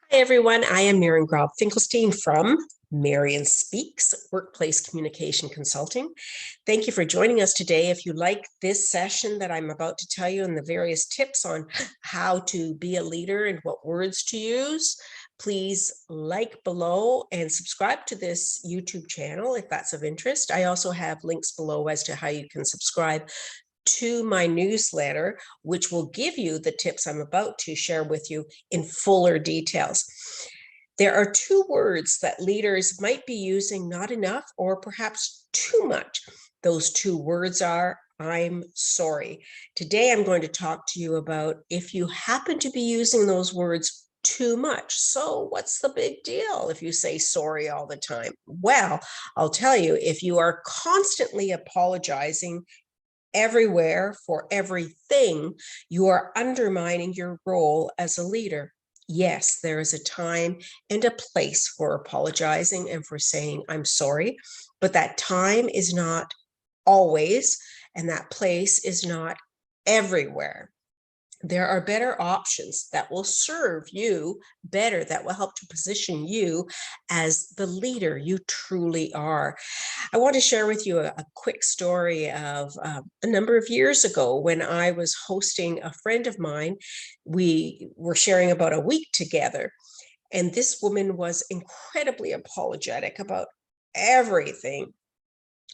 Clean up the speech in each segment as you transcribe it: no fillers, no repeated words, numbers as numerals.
Hi, everyone. I am Marion Grobb Finkelstein from MarionSpeaks, Workplace Communication Consulting. Thank you for joining us today. If you like this session that I'm about to tell you and the various tips on how to be a leader and what words to use, please like below and subscribe to this YouTube channel if that's of interest. I also have links below as to how you can subscribe to my newsletter, which will give you the tips I'm about to share with you in fuller details. There are two words that leaders might be using not enough or perhaps too much. Those two words are I'm sorry. Today, I'm going to talk to you about if you happen to be using those words too much. So what's the big deal if you say sorry all the time? Well, I'll tell you, if you are constantly apologizing everywhere for everything, you are undermining your role as a leader. Yes, there is a time and a place for apologizing and for saying, I'm sorry, but that time is not always, and that place is not everywhere. There are better options that will serve you better, that will help to position you as the leader you truly are. I want to share with you a quick story of a number of years ago when I was hosting a friend of mine. We were sharing about a week together, and this woman was incredibly apologetic about everything.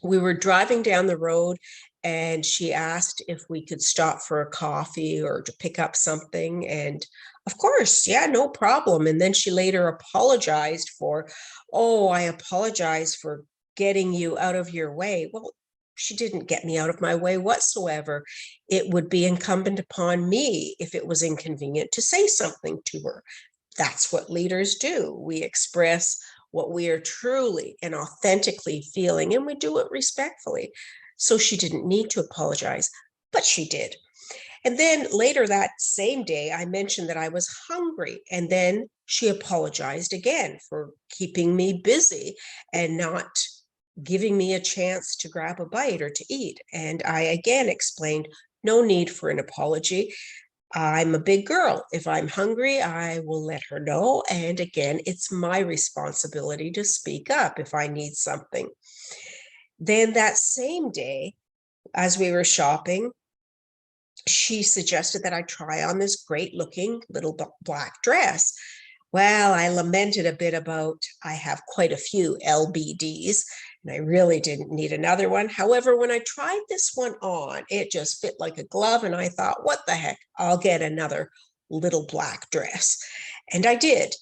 We were driving down the road and she asked if we could stop for a coffee or to pick up something. And of course, yeah, no problem. And then she later apologized for, oh, I apologize for getting you out of your way. Well, she didn't get me out of my way whatsoever. It would be incumbent upon me, if it was inconvenient, to say something to her. That's what leaders do. We express what we are truly and authentically feeling, and we do it respectfully. So she didn't need to apologize, but she did. And then later that same day, I mentioned that I was hungry, and then she apologized again for keeping me busy and not giving me a chance to grab a bite or to eat. And I again explained, no need for an apology. I'm a big girl. If I'm hungry, I will let her know. And again, it's my responsibility to speak up if I need something. Then that same day, as we were shopping, she suggested that I try on this great looking little black dress. Well, I lamented a bit about I have quite a few LBDs and I really didn't need another one. However, when I tried this one on, it just fit like a glove. And I thought, what the heck, I'll get another little black dress. And I did.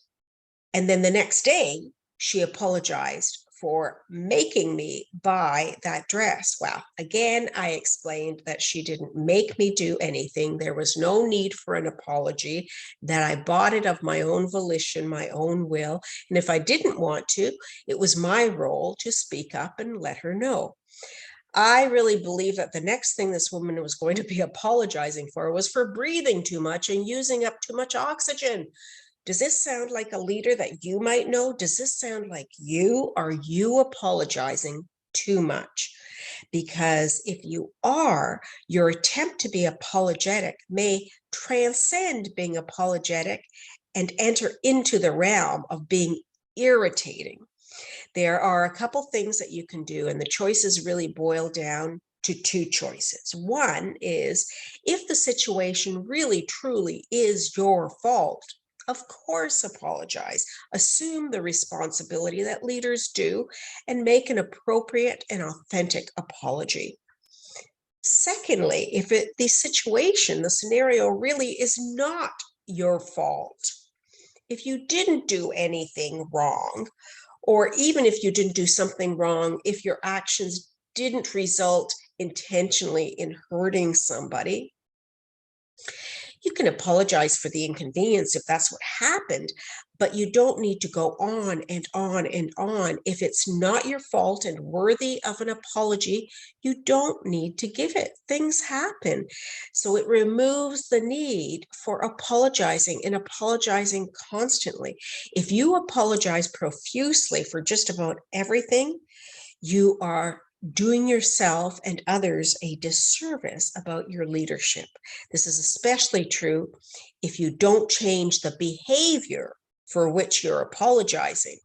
And then the next day, she apologized for making me buy that dress. Well, again, I explained that she didn't make me do anything. There was no need for an apology, that I bought it of my own volition, my own will. And if I didn't want to, it was my role to speak up and let her know. I really believe that the next thing this woman was going to be apologizing for was for breathing too much and using up too much oxygen. Does this sound like a leader that you might know? Does this sound like you? Are you apologizing too much? Because if you are, your attempt to be apologetic may transcend being apologetic and enter into the realm of being irritating. There are a couple things that you can do, and the choices really boil down to two choices. One is, if the situation really truly is your fault, of course, apologize. Assume the responsibility that leaders do and make an appropriate and authentic apology. Secondly, if the situation, the scenario really is not your fault, if you didn't do anything wrong, or even if you didn't do something wrong, if your actions didn't result intentionally in hurting somebody, you can apologize for the inconvenience if that's what happened, but you don't need to go on and on and on. If it's not your fault and worthy of an apology, you don't need to give it. Things happen. So it removes the need for apologizing and apologizing constantly. If you apologize profusely for just about everything, you are doing yourself and others a disservice about your leadership. This is especially true if you don't change the behavior for which you're apologizing,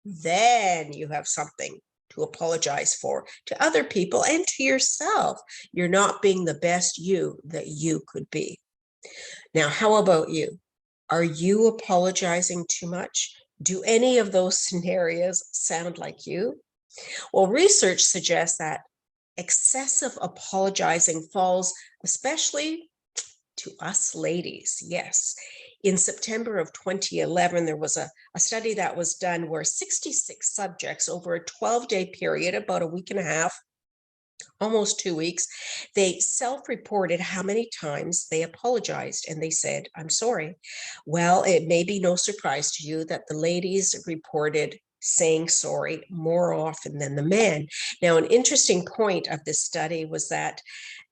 then you have something to apologize for to other people and to yourself. You're not being the best you that you could be. Now, how about you? Are you apologizing too much? Do any of those scenarios sound like you? Well, research suggests that excessive apologizing falls especially to us ladies. Yes. In September of 2011, there was a study that was done where 66 subjects over a 12-day period, about a week and a half, almost 2 weeks, they self-reported how many times they apologized, and they said, "I'm sorry." Well, it may be no surprise to you that the ladies reported saying sorry more often than the men. Now, an interesting point of this study was that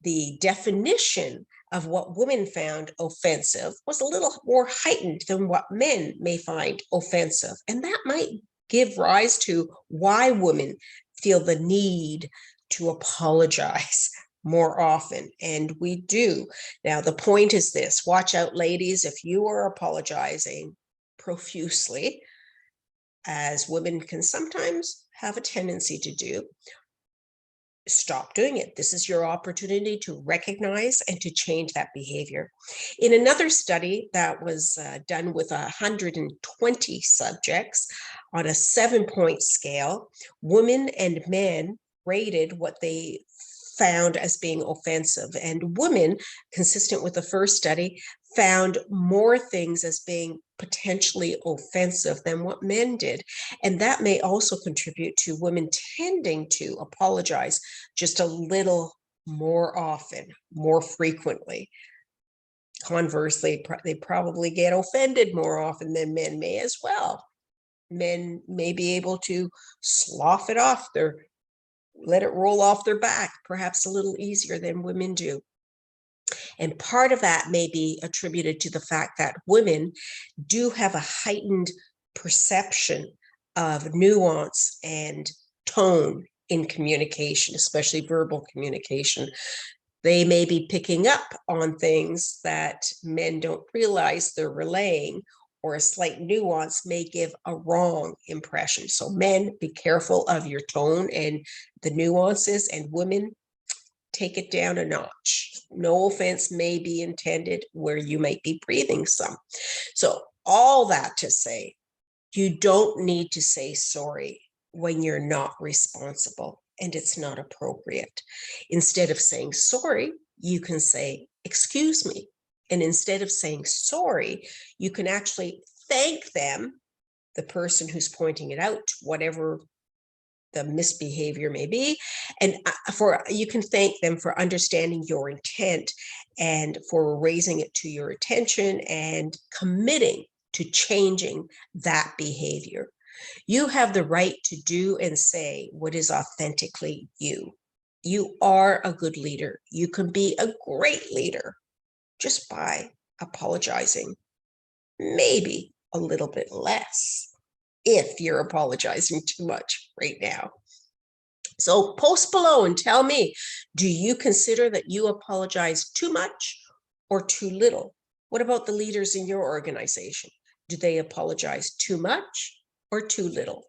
the definition of what women found offensive was a little more heightened than what men may find offensive. And that might give rise to why women feel the need to apologize more often. And we do. Now, the point is this: watch out, ladies, if you are apologizing profusely, as women can sometimes have a tendency to do, stop doing it. This is your opportunity to recognize and to change that behavior. In another study that was done with 120 subjects on a 7-point scale, women and men rated what they found as being offensive. And women, consistent with the first study, found more things as being potentially offensive than what men did. And that may also contribute to women tending to apologize just a little more often, more frequently. Conversely, they probably get offended more often than men may as well. Men may be able to slough it off, let it roll off their back, perhaps a little easier than women do. And part of that may be attributed to the fact that women do have a heightened perception of nuance and tone in communication, especially verbal communication. They may be picking up on things that men don't realize they're relaying, or a slight nuance may give a wrong impression. So men, be careful of your tone and the nuances, and women, take it down a notch. No offense may be intended where you might be breathing some. So all that to say, you don't need to say sorry when you're not responsible and it's not appropriate. Instead of saying sorry, you can say, "Excuse me." And instead of saying sorry, you can actually thank them, the person who's pointing it out, whatever the misbehavior may be, and you can thank them for understanding your intent and for raising it to your attention and committing to changing that behavior. You have the right to do and say what is authentically you. You are a good leader. You can be a great leader just by apologizing, maybe a little bit less if you're apologizing too much right now. So post below and tell me, do you consider that you apologize too much or too little? What about the leaders in your organization? Do they apologize too much or too little?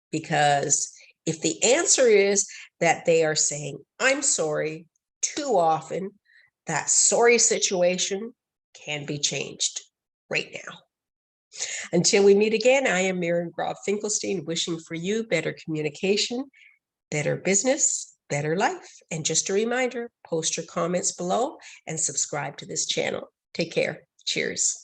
Because if the answer is that they are saying, "I'm sorry," too often, that sorry situation can be changed right now. Until we meet again, I am Marion Grobb Finkelstein, wishing for you better communication, better business, better life. And just a reminder, post your comments below and subscribe to this channel. Take care. Cheers.